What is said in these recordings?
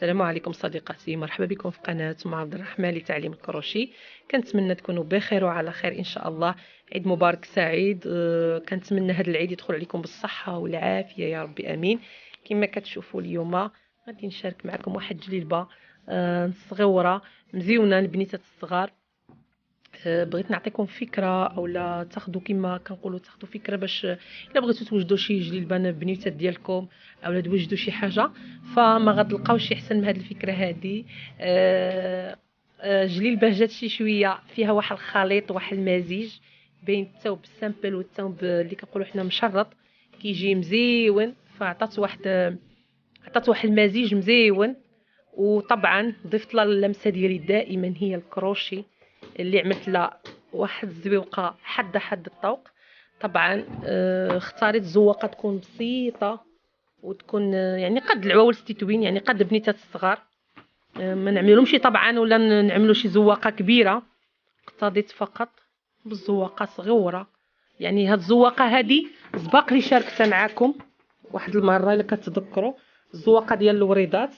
السلام عليكم صديقاتي، مرحبا بكم في قناة أم عبد الرحمن لتعليم الكروشي. كنتمنى تكونوا بخير وعلى خير ان شاء الله. عيد مبارك سعيد. كنتمنى هذا العيد يدخل عليكم بالصحة والعافية يا رب امين. كما كتشوفوا اليوم غادي نشارك معكم واحد الجلبة صغيرة مزيونة لبنيتات الصغار. بغيت نعطيكم فكره اولا تاخذوا كما كنقولوا تاخذوا فكره باش الا بغيتوا توجدوا شي جليبه بنيتات ديالكم اولا توجدوا شي حاجه فما غتلقاوش شي احسن من هذه الفكره هذه. جليبه جات شي شويه فيها واحد الخليط واحد المزيج بين الثوب السامبل والثوب اللي كنقولوا حنا مشرط، كيجي مزيون. فعطات واحد المزيج مزيون. وطبعا ضفت لها اللمسه ديالي دائما هي الكروشي اللي عملت لها واحد الزويقه حد الطوق. طبعا اختاريت زواقه تكون بسيطه وتكون يعني قد العواول التتوين، يعني قد بنيتات الصغار. ما نعملهمش طبعا ولا نعملوا شي زواقه كبيره. اقتضيت فقط بالزواقه صغيره. يعني هاد الزواقه هذه سبق لي شاركتها معكم واحد المره الا كتذكروا، الزواقه ديال الوريدات.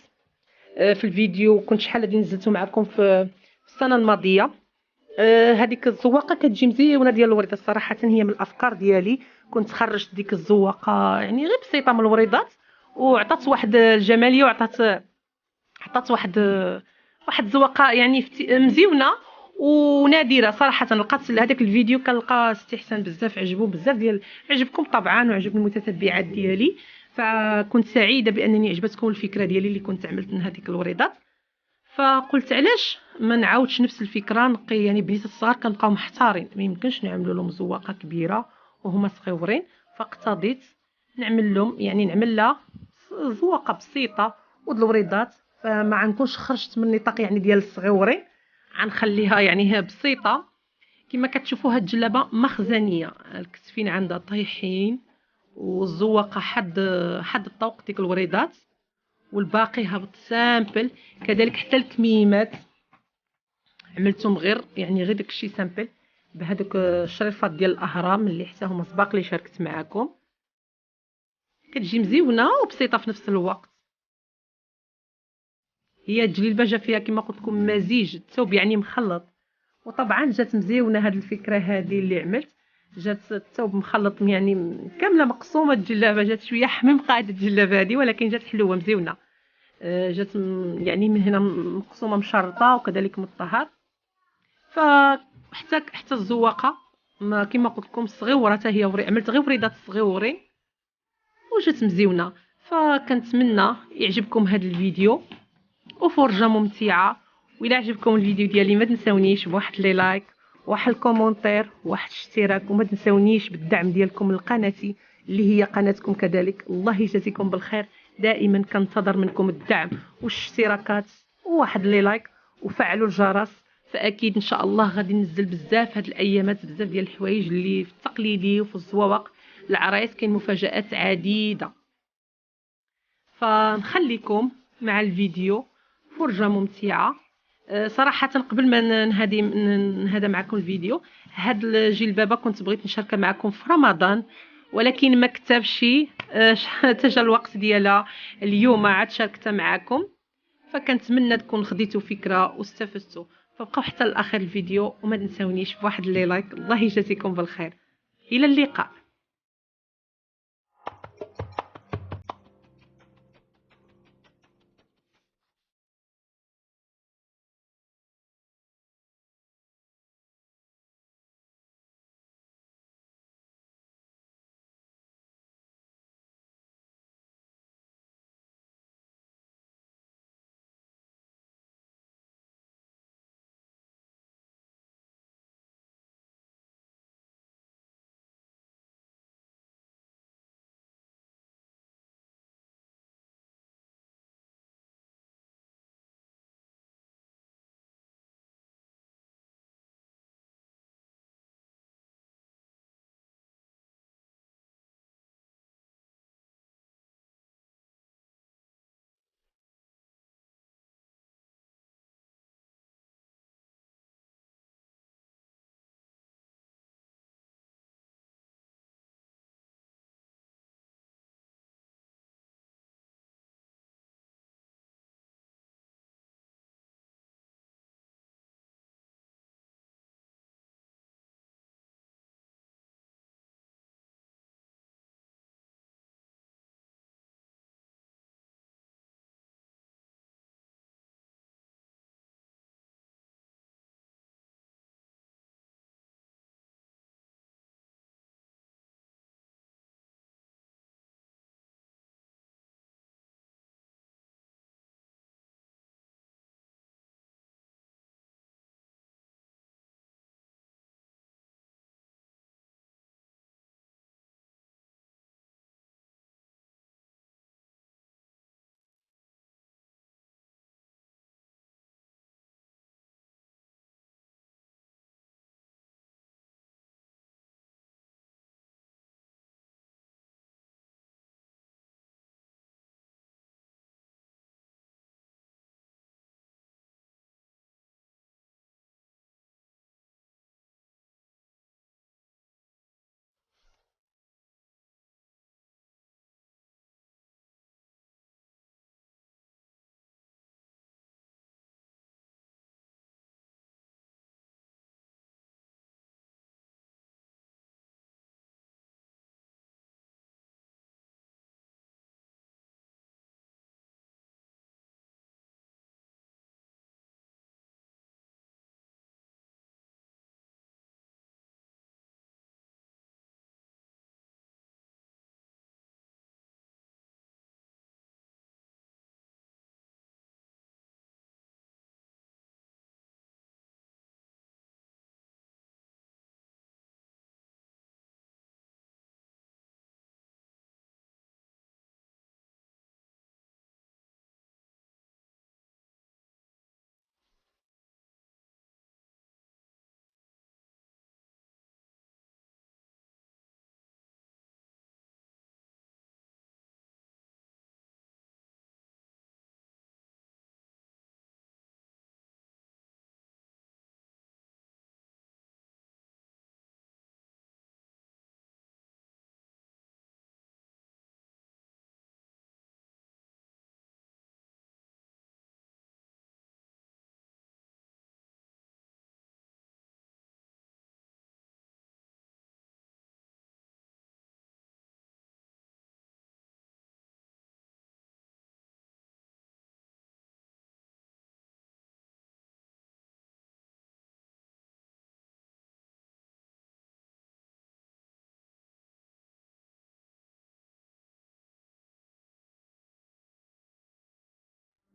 في الفيديو كنت شحال هادي نزلته معكم في السنه الماضيه. هذيك الزواقه كتجي مزيونه ديال الوريدات، صراحه هي من الافكار ديالي. كنت خرجت ديك الزواقه يعني غير بسيطه من الوريدات وعطات واحد الجماليه عطات واحد الزواقه يعني مزيونه ونادره. صراحه لقات هذاك الفيديو كنلقى استحسان بزاف، عجبكم طبعا وعجب المتتبعات ديالي. فكنت سعيده بانني عجبتكم الفكره ديالي اللي كنت عملت من هذيك الوريدات. فقلت علاش ما نعاودش نفس الفكره، نقي يعني بنيت الصغار كنبقاو محتارين ما يمكنش نعملوا لهم زواقه كبيره وهما صغيورين. فاقتضيت نعمل لهم يعني نعمل لها زواقه بسيطه والوريدات. فما عنكونش خرجت من النطاق يعني ديال الصغيورين، غنخليها يعني هي بسيطه. كما كتشوفوا هاد الجلابه مخزنيه، الكتفين عندها طايحين والزواقه حد الطوق ديك الوريدات والباقي هبط سامبل. كذلك حتى الكميمات عملتهم غير داكشي سامبل بهذوك الشريفات ديال الاهرام اللي حتى هما سباق لي شاركت معكم. كتجي مزيونه وبسيطه في نفس الوقت. هي الجلبه جا فيها كما قلت لكم مزيج الثوب يعني مخلط. وطبعا جات مزيونه هذه الفكره هذه اللي عملت. جات الثوب مخلط يعني كامله مقسومه. الجلابه جات شويه حميم قاعده الجلابه هذه، ولكن جات حلوه مزيونه. جات يعني من هنا مقسومه مشرطه وكذلك مطهر. حتى الزواقه كما قلت لكم صغيره حتى هي عملت غير وريدات صغيورين وجات مزيونه. فكنتمنى يعجبكم هذا الفيديو وفرجه ممتعه. وإلا عجبكم الفيديو ديالي ما تنساونيش بواحد لي لايك وواحد الكومونتير وواحد الاشتراك، وما تنساونيش بالدعم ديالكم لقناتي اللي هي قناتكم كذلك. الله يجازيكم بالخير، دائما كنتظر منكم الدعم والاشتراكات وواحد لي لايك وفعلوا الجرس. فاكيد ان شاء الله غادي ننزل بزاف هاد الايامات بزاف ديال الحوايج اللي في التقليدي وفي الزواق العرايس. كاين مفاجآت عديده. فنخليكم مع الفيديو فرجه ممتعه. صراحه قبل ما نهدى معكم الفيديو، هاد الجلبابه كنت بغيت نشاركها معكم في رمضان ولكن ما كتبش تجا الوقت ديالها اليوم عاد شاركتها معكم. فكنتمنى تكون خديتوا فكره واستفدتوا. فبقاو حتى لاخر الفيديو وما تنساونيش بواحد لي لايك. الله يجازيكم بالخير، الى اللقاء.